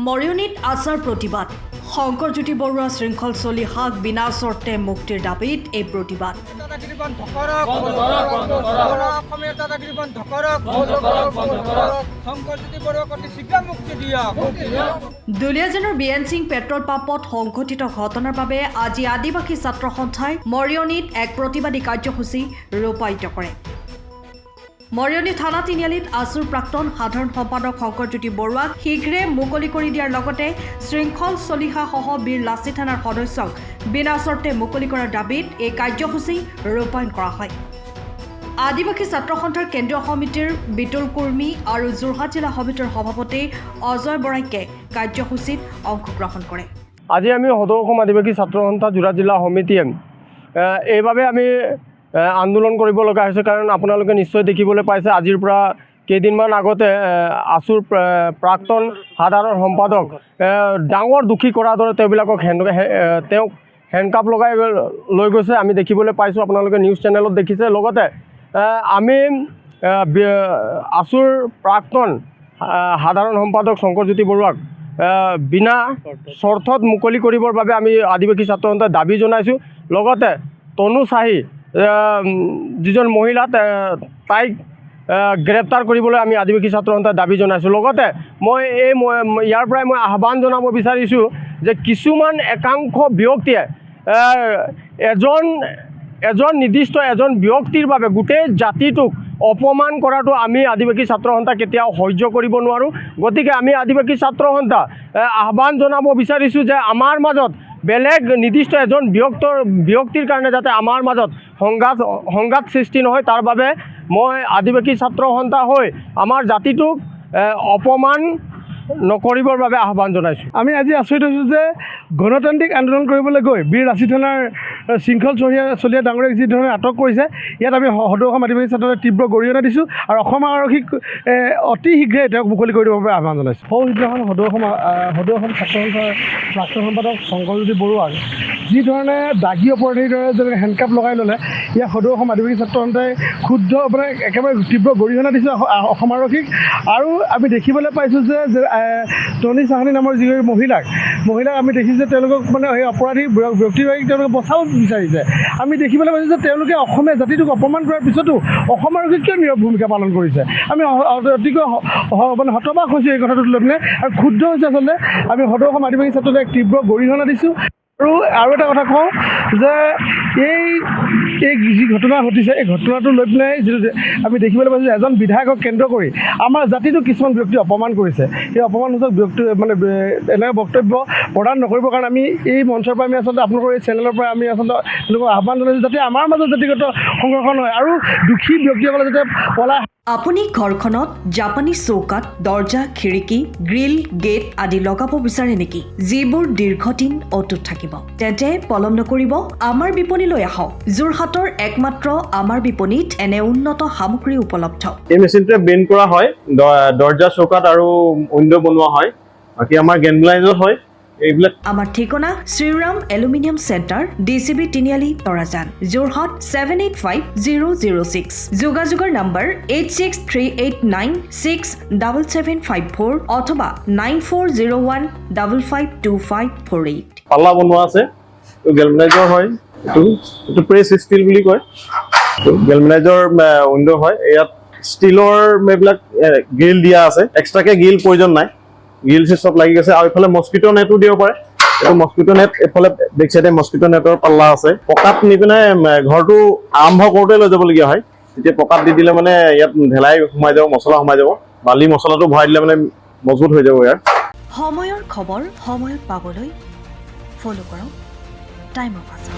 মৰিয়নিত আচাৰ প্ৰতিবাদ শংকৰজ্যোতি বৰুৱা শৃংখল চলি হাক বিনা চৰ্তে মুক্তিৰ দাবীত এই প্ৰতিবাদ দুলীয়াজানৰ বিএনচিং পেট্ৰল পাম্পত সংঘটিত ঘটনাৰ বাবে আজি আদিবাসী ছাত্ৰ সন্থাই মৰিয়নিত এক প্ৰতিবাদী কাৰ্যসূচী ৰূপায়িত কৰে। মৰিয়নি থানা তিনিআলিত আছুৰ প্ৰাক্তন সাধাৰণ সম্পাদক শংকৰজ্যোতি বৰুৱাক শীঘ্ৰে মুকলি কৰি দিয়াৰ লগতে শৃংখল চলিহাসহ বীৰ লাচি থানাৰ সদস্যক বিনা চৰ্তে মুকলি কৰাৰ দাবীত এই কাৰ্যসূচী ৰূপায়ণ কৰা হয়। আদিবাসী ছাত্ৰ সন্থাৰ কেন্দ্ৰীয় সমিতিৰ বিতুল কুৰ্মী আৰু যোৰহাট জিলা সমিতিৰ সভাপতি অজয় বৰাইকে কাৰ্যসূচীত অংশগ্ৰহণ কৰে। আজি আমি সদৌ অসম আদিবাসী ছাত্ৰ সন্থা যোৰহাট জিলা সমিতিয়ে এইভাবে আমি আন্দোলন কৰিব লগা হৈছে, কাৰণ আপোনালোকে নিশ্চয় দেখিবলৈ পাইছে আজিৰ পৰা কেইদিনমান আগতে আছুৰ প্ৰাক্তন সাধাৰণ সম্পাদক ডাঙৰ দুখী কৰাৰ দৰে তেওঁবিলাকক তেওঁক হেণ্ডকাপ লগাই লৈ গৈছে আমি দেখিবলৈ পাইছোঁ। আপোনালোকে নিউজ চেনেলত দেখিছে। লগতে আমি আছুৰ প্ৰাক্তন সাধাৰণ সম্পাদক শংকৰজ্যোতি বৰুৱাক বিনা চৰ্তত মুকলি কৰিবৰ বাবে আমি আদিবাসী ছাত্ৰ সন্থাই দাবী জনাইছোঁ। লগতে তনু চাহী যিজন মহিলা তাইক গ্ৰেপ্তাৰ কৰিবলৈ আমি আদিবাসী ছাত্ৰ সন্থাই দাবী জনাইছোঁ। লগতে মই ইয়াৰ পৰাই মই আহ্বান জনাব বিচাৰিছোঁ যে কিছুমান একাংশ ব্যক্তিয়ে এজন নিৰ্দিষ্ট ব্যক্তিৰ বাবে গোটেই জাতিটোক অপমান কৰাটো আমি আদিবাসী ছাত্ৰ সন্থা কেতিয়াও সহ্য কৰিব নোৱাৰোঁ। গতিকে আমি আদিবাসী ছাত্ৰ সন্থা আহ্বান জনাব বিচাৰিছোঁ যে আমাৰ মাজত বেলেগ নিৰ্দিষ্ট এজন ব্যক্তিৰ কাৰণে যাতে আমাৰ মাজত সংঘাত সৃষ্টি নহয়, তাৰ বাবে মই আদিবাসী ছাত্ৰ সন্থা হৈ আমাৰ জাতিটোক অপমান নকৰিবৰ বাবে আহ্বান জনাইছোঁ। আমি আজি আচৰিত হৈছোঁ যে গণতান্ত্ৰিক আন্দোলন কৰিবলৈ গৈ বীৰ লাচি থানাৰ শৃংখল চলিহা ডাঙৰীয়াক যি ধৰণে আটক কৰিছে, ইয়াত আমি সদৌ অসম আদিবাসী ছাত্ৰই তীব্ৰ গৰিহণা দিছোঁ আৰু অসম আৰক্ষীক অতি শীঘ্ৰে তেওঁক মুকলি কৰি দিবৰ বাবে আহ্বান জনাইছোঁ। সিদিনাখন সদৌ অসম ছাত্ৰ সন্থাৰ প্ৰাক্তন সম্পাদক শংকৰজ্যোতি বৰুৱাক যি ধৰণে দাগী অপৰাধীৰ দৰে যেনেকৈ হেণ্ডকাপ লগাই ল'লে, ইয়াক সদৌ অসম আদিবাসী ছাত্ৰ সন্থাই ক্ষুব্ধ একেবাৰে তীব্ৰ গৰিহণা দিছোঁ অসম আৰক্ষীক। আৰু আমি দেখিবলৈ পাইছোঁ যে টনি চাহানী নামৰ যিগৰাকী মহিলাক আমি দেখিছোঁ যে তেওঁলোকক সেই অপৰাধী ব্যক্তিগৰাকীক তেওঁলোকে বচাব বিচাৰিছে। আমি দেখিবলৈ পাইছোঁ যে তেওঁলোকে অসমীয়া জাতিটোক অপমান কৰাৰ পিছতো অসম আৰক্ষীক কিয় নীৰৱ ভূমিকা পালন কৰিছে। আমি অতিকৈ হতবাক হৈছোঁ এই কথাটোক লৈ পিনে আৰু ক্ষুব্ধ হৈছে। আচলতে আমি সদৌ অসম আদিবাসী ছাত্ৰলৈ এক তীব্ৰ গৰিহণা দিছোঁ। আৰু এটা কথা কওঁ যে এই যি ঘটনা ঘটিছে, এই ঘটনাটো লৈ পিনে যিটো আমি দেখিবলৈ পাইছোঁ যে এজন বিধায়কক কেন্দ্ৰ কৰি আমাৰ জাতিটোক কিছুমান ব্যক্তি অপমান কৰিছে। সেই অপমানসূচক ব্যক্তি এনেকৈ বক্তব্য প্ৰদান নকৰিবৰ কাৰণে আমি এই মঞ্চৰ পৰা আমি আচলতে আপোনালোকৰ এই চেনেলৰ পৰা আমি আচলতে তেওঁলোকক আহ্বান জনাইছোঁ যাতে আমাৰ মাজত জাতিগত সংৰক্ষণ হয় আৰু দুখী ব্যক্তিসকলে যাতে পলাই। আপুনি ঘৰখনত জাপানী চৌকাত দৰ্জা, খিৰিকী, গ্ৰিল, গেট আদি লগাব বিচাৰে নেকি, যিবোৰ দীৰ্ঘদিন অটুট থাকিব? তেন্তে পলম নকৰিব, আমাৰ বিপণীলৈ আহক। যোৰহাটৰ একমাত্ৰ আমাৰ বিপণীত এনে উন্নত সামগ্ৰী উপলব্ধ। এই মেচিনটোৱে বেণ্ড কৰা হয়, দৰ্জা, চৌকাত আৰু উইণ্ডো বনোৱা হয়। বাকী আমাৰ গেনব্লাইজৰ হয় এইবিলাক। আমাৰ ঠিকনা শ্ৰীৰাম এলুমিনিয়াম চেণ্টাৰ, DCB তিনিআলি, তৰাজান, যোৰহাট 785006। যোগাযোগৰ নম্বৰ 8638967754 অথবা 9401552548। পাল্লা বনোৱা আছে, গেলমেনাইজৰ হয়। এইটো প্ৰেছ ষ্টীল বুলি কয়। গেলমেনাইজৰ উইণ্ডো হয়। ইয়াত ষ্টীলৰ এইবিলাক গ্ৰিল দিয়া আছে, এক্সট্ৰাকে গ্ৰিল প্ৰয়োজন নাই। গ্ৰিল চব লাগি গৈছে। আৰু এইফালে মস্কিটো নেটো দিব পাৰে। এইটো মস্কিটো নেট, এইফালে বেক চাইডে মস্কিটো নেটৰ পাল্লা আছে। পকাত নি পিনে ঘৰটো আৰম্ভ কৰোঁতে লৈ যাবলগীয়া হয়। তেতিয়া পকাত দি দিলে ইয়াত ঢেলাই সোমাই যাব, মছলা সোমাই যাব। বালি মছলাটো ভৰাই দিলে মজবুত হৈ যাব। ইয়াৰ সময়ৰ খবৰ সময়ত পাবলৈ ফ'ল' কৰক টাইম অফ আছাম।